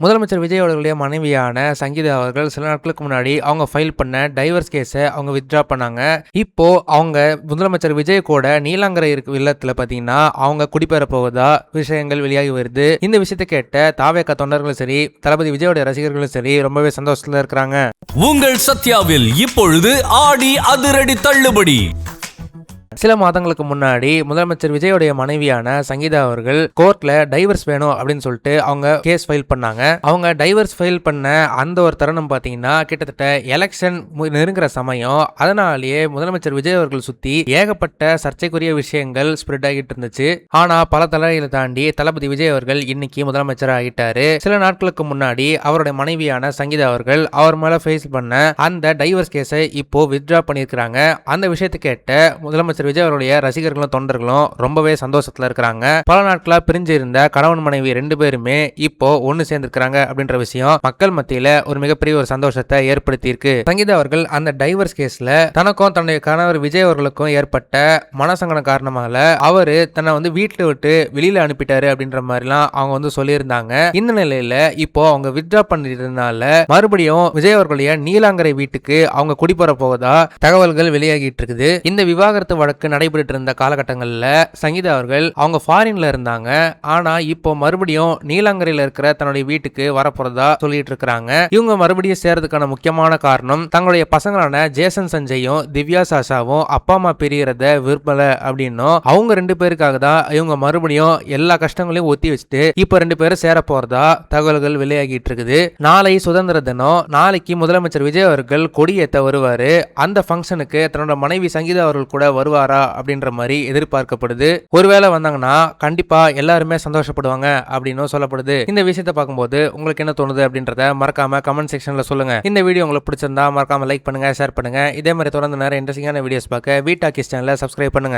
முதலமைச்சர் விஜய் அவர்களுடைய மனைவியான சங்கீதா அவர்கள் சில நாட்களுக்கு முன்னாடி அவங்க ஃபைல் பண்ண டைவர்ஸ் கேஸை அவங்க வித்ட்ரா பண்ணாங்க. இப்போ அவங்க முதலமைச்சர் விஜய் கூட நீலாங்கரை இல்லத்துல பாத்தீங்கன்னா அவங்க குடிபெற போவதா விஷயங்கள் வெளியாகி வருது. இந்த விஷயத்தை கேட்ட தாவேகா தொண்டர்களும் சரி, தளபதி விஜயோட ரசிகர்களும் சரி ரொம்பவே சந்தோஷத்துல இருக்கிறாங்க. உங்கள் சத்யாவில் இப்பொழுது ஆடி அதிரடி தள்ளுபடி. சில மாதங்களுக்கு முன்னாடி முதலமைச்சர் விஜயோடைய மனைவியான சங்கீதா அவர்கள் கோர்ட்ல டைவர்ஸ் வேணும் அப்படின்னு சொல்லிட்டு அவங்க கேஸ் ஃபைல் பண்ணாங்க. அவங்க டைவர்ஸ் ஃபைல் பண்ண அந்த ஒரு தருணம் பாத்தீங்கன்னா கிட்டத்தட்ட எலெக்ஷன் நெருங்குற சமயம். அதனாலேயே முதலமைச்சர் விஜய் அவர்கள் சுத்தி ஏகப்பட்ட சர்ச்சைக்குரிய விஷயங்கள் ஸ்ப்ரெட் ஆகிட்டு இருந்துச்சு. ஆனா பல தலைகளை தாண்டி தளபதி விஜய் அவர்கள் இன்னைக்கு முதலமைச்சர் ஆகிட்டாரு. சில நாட்களுக்கு முன்னாடி அவருடைய மனைவியான சங்கீதா அவர்கள் அவர் மேல ஃபேஸ் பண்ண அந்த டைவர்ஸ் கேஸை இப்போ வித்ட்ரா பண்ணியிருக்கிறாங்க. அந்த விஷயத்தை கேட்ட முதலமைச்சர் விஜய் அவருடைய ரசிகர்களும் தொண்டர்களும் ரொம்பவே சந்தோஷத்துல இருக்கிறாங்க. பல நாட்களா பிரிஞ்சு இருந்த கணவன் மனைவி 2 பேருமே இப்போ ஒன்னு சேர்ந்திருக்கிறாங்க அப்படின்ற விஷயம் மக்கள் மத்தியில ஒரு மிகப்பெரிய ஒரு சந்தோஷத்தை ஏற்படுத்தி இருக்கு. சங்கீதா அவர்கள் அந்த டைவர்ஸ் கேஸ்ல தனக்கும் தன்னுடைய கணவர் விஜய் அவர்களுக்கும் ஏற்பட்ட மனசங்கடம் காரணமாக அவரு தன்னை வீட்டுல விட்டு வெளியில அனுப்பிட்டாரு அப்படின்ற மாதிரிலாம் அவங்க சொல்லியிருந்தாங்க. இந்த நிலையில இப்போ அவங்க வித்ட்ரா பண்ணிருந்தனால மறுபடியும் விஜய் அவர்களுடைய நீலாங்கரை வீட்டுக்கு அவங்க குடிபெற போவதா தகவல்கள் வெளியாகிட்டு இருக்குது. இந்த விவாகரத்து வழக்கு நடைபெற்று இருந்த காலகட்டங்களில் சங்கீதா அவர்கள் அவங்க ஃபாரின்ல இருந்தாங்க. ஆனா இப்போ மறுபடியும் நீலாங்கரையில இருக்கிற தன்னுடைய வீட்டுக்கு வரப்போறதா சொல்லிட்டு இருக்காங்க. இவங்க மறுபடியும் சேர்றதுக்கான முக்கியமான காரணம் தங்களுடைய பசங்களான ஜேசன் சஞ்சயும் திவ்யா சாஷாவும் அப்பா அம்மா பிரியறத விரும்பல அப்படின்னும் அவங்க 2 பேருக்காக தான் இவங்க மறுபடியும் எல்லா கஷ்டங்களையும் ஒத்தி வச்சுட்டு இப்போ 2 பேரும் சேர போறதா தகவல்கள் வெளியாகிட்டு இருக்குது. நாளை சுதந்திர தினம். நாளைக்கு முதலமைச்சர் விஜய் அவர்கள் கொடியேற்ற வருவாரு. அந்த ஃபங்க்ஷனுக்கு தன்னோட மனைவி சங்கீதா அவர்கள் கூட வருவாரா அப்படின்ற மாதிரி எதிர்பார்க்கப்படுது. ஒருவேளை வந்தாங்கன்னா கண்டிப்பா எல்லாருமே சந்தோஷப்படுவாங்க அப்படின்னு சொல்லப்படுது. இந்த விஷயத்தை பார்க்கும்போது உங்களுக்கு என்ன தோணுது அப்படின்றத மறக்காம கமெண்ட் செக்ஷன்ல சொல்லுங்க. இந்த வீடியோ உங்களுக்கு பிடிச்சிருந்தா மறக்காம லைக் பண்ணுங்க, ஷேர் பண்ணுங்க. இதே மாதிரி தொடர்ந்து நிறைய இன்ட்ரெஸ்டிங்கான வீடியோஸ் பார்க்க வீ டாக்கீஸ் சேனலை சப்ஸ்கிரைப் பண்ணுங்க.